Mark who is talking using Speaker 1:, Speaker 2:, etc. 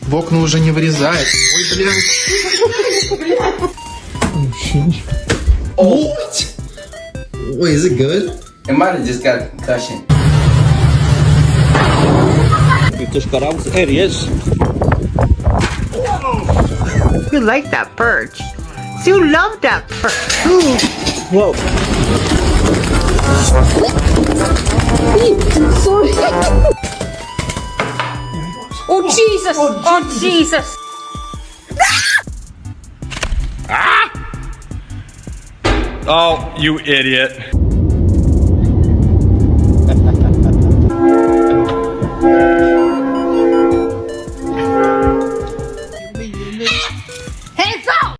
Speaker 1: В окна уже не вырезает. Ой, блядь. What? Wait, is it good?
Speaker 2: It might have just got a concussion.
Speaker 3: There he is.
Speaker 4: You like that perch. You love that perch.
Speaker 3: Whoa.
Speaker 5: Oh Jesus! Oh Jesus!
Speaker 6: Oh, you idiot.